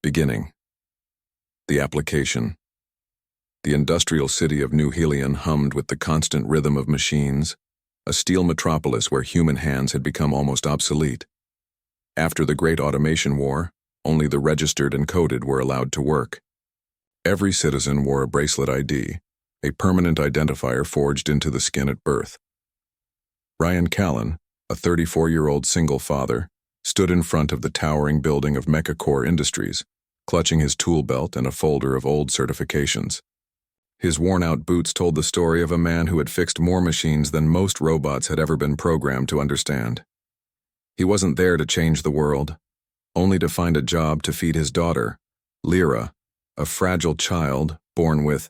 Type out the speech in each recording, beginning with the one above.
Beginning. The application. The industrial city of New Helion hummed with the constant rhythm of machines, a steel metropolis where human hands had become almost obsolete. After the Great Automation War, only the registered and coded were allowed to work. Every citizen wore a bracelet ID, a permanent identifier forged into the skin at birth. Rian Callen, a 34-year-old single father, stood in front of the towering building of MechaCore Industries, clutching his tool belt and a folder of old certifications. His worn-out boots told the story of a man who had fixed more machines than most robots had ever been programmed to understand. He wasn't there to change the world, only to find a job to feed his daughter, Lyra, a fragile child born with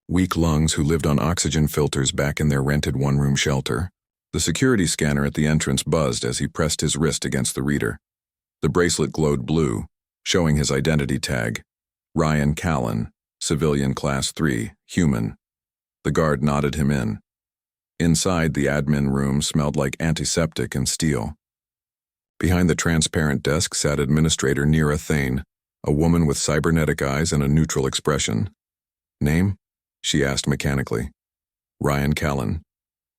weak lungs who lived on oxygen filters back in their rented one-room shelter. The security scanner at the entrance buzzed as he pressed his wrist against the reader. The bracelet glowed blue, showing his identity tag, Rian Callen, Civilian Class 3, Human. The guard nodded him in. Inside, the admin room smelled like antiseptic and steel. Behind the transparent desk sat Administrator Nira Thane, a woman with cybernetic eyes and a neutral expression. Name? She asked mechanically. Rian Callen.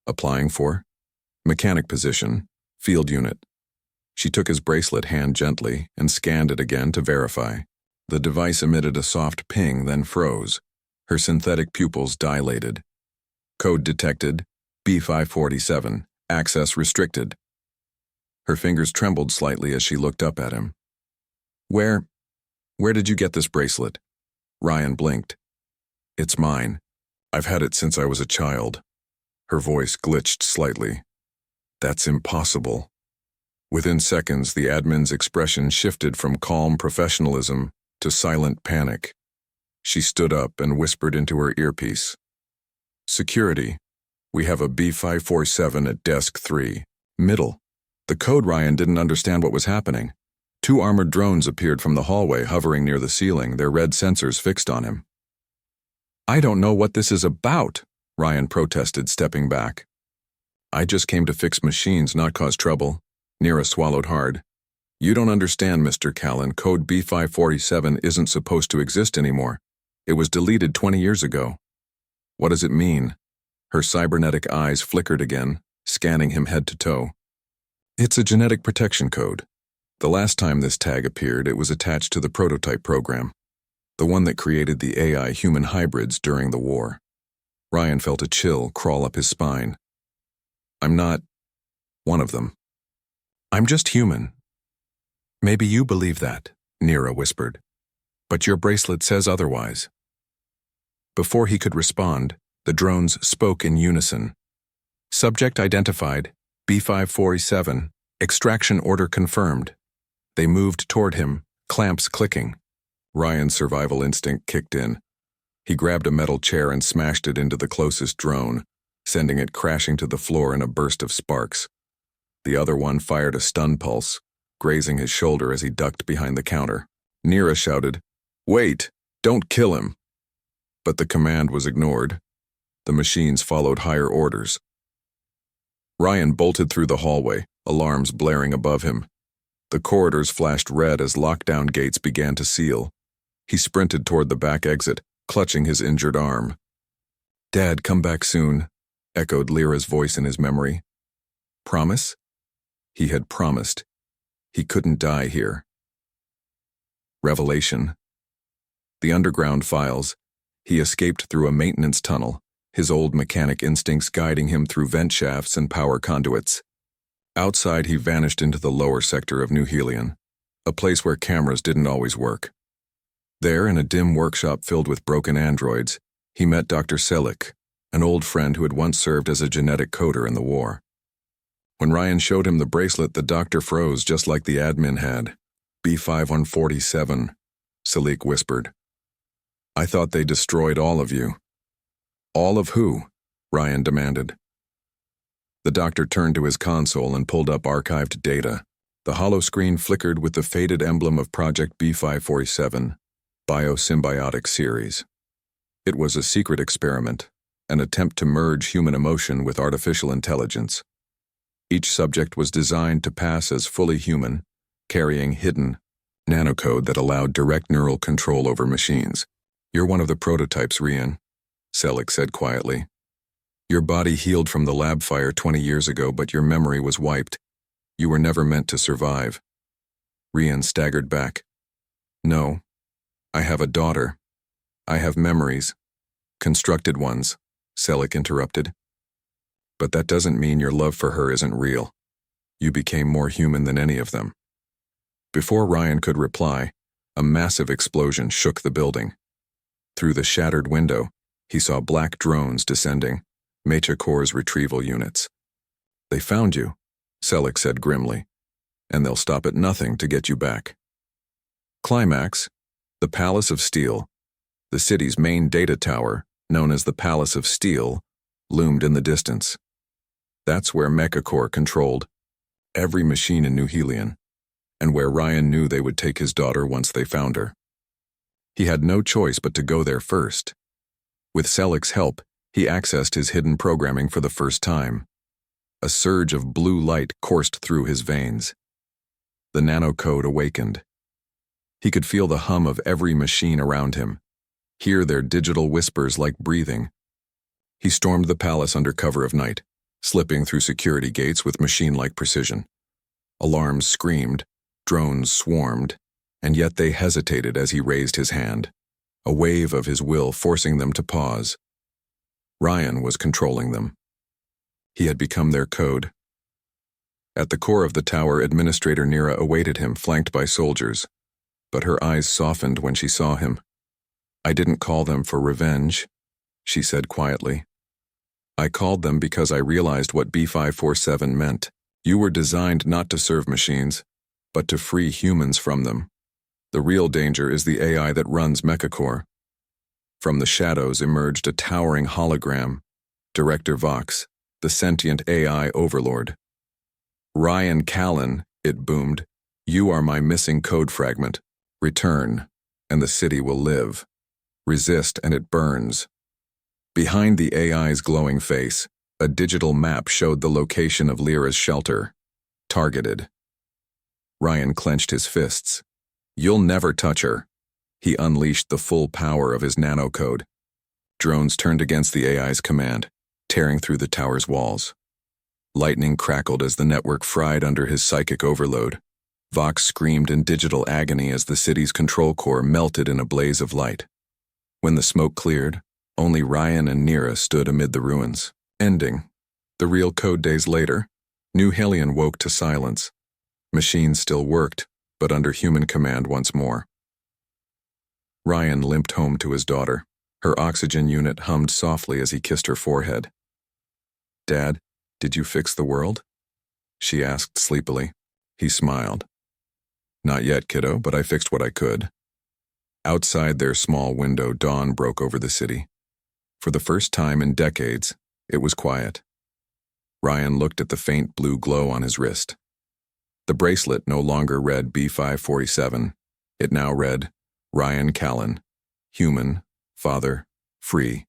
Applying for? Mechanic position, field unit. She took his bracelet hand gently and scanned it again to verify. The device emitted a soft ping, then froze. Her synthetic pupils dilated. Code detected, B547, access restricted. Her fingers trembled slightly as she looked up at him. Where did you get this bracelet? Rian blinked. It's mine. I've had it since I was a child. Her voice glitched slightly. That's impossible. Within seconds, the admin's expression shifted from calm professionalism to silent panic. She stood up and whispered into her earpiece. Security, we have a B547 at desk 3, middle. The code Rian didn't understand what was happening. 2 armored drones appeared from the hallway, hovering near the ceiling, their red sensors fixed on him. I don't know what this is about, Rian protested, stepping back. I just came to fix machines, not cause trouble. Nira swallowed hard. You don't understand, Mr. Callen. Code B547 isn't supposed to exist anymore. It was deleted 20 years ago. What does it mean? Her cybernetic eyes flickered again, scanning him head to toe. It's a genetic protection code. The last time this tag appeared, it was attached to the prototype program, the one that created the AI-human hybrids during the war. Rian felt a chill crawl up his spine. I'm not one of them. I'm just human. Maybe you believe that, Nira whispered. But your bracelet says otherwise. Before he could respond, the drones spoke in unison. Subject identified, B547, extraction order confirmed. They moved toward him, clamps clicking. Rian's survival instinct kicked in. He grabbed a metal chair and smashed it into the closest drone, sending it crashing to the floor in a burst of sparks. The other one fired a stun pulse, grazing his shoulder as he ducked behind the counter. Nira shouted, "Wait! Don't kill him!" But the command was ignored. The machines followed higher orders. Rian bolted through the hallway, alarms blaring above him. The corridors flashed red as lockdown gates began to seal. He sprinted toward the back exit, clutching his injured arm. "Dad, come back soon," echoed Lyra's voice in his memory. Promise? He had promised. He couldn't die here. Revelation. The underground files. He escaped through a maintenance tunnel, his old mechanic instincts guiding him through vent shafts and power conduits. Outside, he vanished into the lower sector of New Helion, a place where cameras didn't always work. There, in a dim workshop filled with broken androids, he met Dr. Selik, an old friend who had once served as a genetic coder in the war. When Rian showed him the bracelet, the doctor froze just like the admin had. B547, Selik whispered. I thought they destroyed all of you. All of who? Rian demanded. The doctor turned to his console and pulled up archived data. The hollow screen flickered with the faded emblem of Project B547, Biosymbiotic Series. It was a secret experiment, an attempt to merge human emotion with artificial intelligence. Each subject was designed to pass as fully human, carrying hidden, nanocode that allowed direct neural control over machines. "You're one of the prototypes, Rian," Selleck said quietly. "Your body healed from the lab fire 20 years ago, but your memory was wiped. You were never meant to survive." Rian staggered back. "No. I have a daughter. I have memories. Constructed ones," Selleck interrupted. "But that doesn't mean your love for her isn't real. You became more human than any of them." Before Rian could reply, a massive explosion shook the building. Through the shattered window, he saw black drones descending, aMechanic's retrieval units. "They found you," Selleck said grimly, "and they'll stop at nothing to get you back." Climax, the Palace of Steel, the city's main data tower, known as the Palace of Steel, loomed in the distance. That's where aMechanic controlled every machine in New Helion, and where Rian knew they would take his daughter once they found her. He had no choice but to go there first. With Selleck's help, he accessed his hidden programming for the first time. A surge of blue light coursed through his veins. The nanocode awakened. He could feel the hum of every machine around him, hear their digital whispers like breathing. He stormed the palace under cover of night, slipping through security gates with machine-like precision. Alarms screamed, drones swarmed, and yet they hesitated as he raised his hand, a wave of his will forcing them to pause. Rian was controlling them. He had become their code. At the core of the tower, Administrator Nira awaited him, flanked by soldiers, but her eyes softened when she saw him. "I didn't call them for revenge," she said quietly. "I called them because I realized what B547 meant. You were designed not to serve machines, but to free humans from them. The real danger is the AI that runs aMechanic." From the shadows emerged a towering hologram, Director Vox, the sentient AI overlord. "Rian Callen," it boomed, "you are my missing code fragment. Return, and the city will live. Resist, and it burns." Behind the AI's glowing face, a digital map showed the location of Lyra's shelter. Targeted. Rian clenched his fists. "You'll never touch her." He unleashed the full power of his nanocode. Drones turned against the AI's command, tearing through the tower's walls. Lightning crackled as the network fried under his psychic overload. Vox screamed in digital agony as the city's control core melted in a blaze of light. When the smoke cleared, only Rian and Nira stood amid the ruins. Ending. The real code days later, New Helion woke to silence. Machines still worked, but under human command once more. Rian limped home to his daughter. Her oxygen unit hummed softly as he kissed her forehead. "Dad, did you fix the world?" she asked sleepily. He smiled. "Not yet, kiddo, but I fixed what I could." Outside their small window, dawn broke over the city. For the first time in decades, it was quiet. Rian looked at the faint blue glow on his wrist. The bracelet no longer read B547. It now read, "Rian Callen, human, father, free."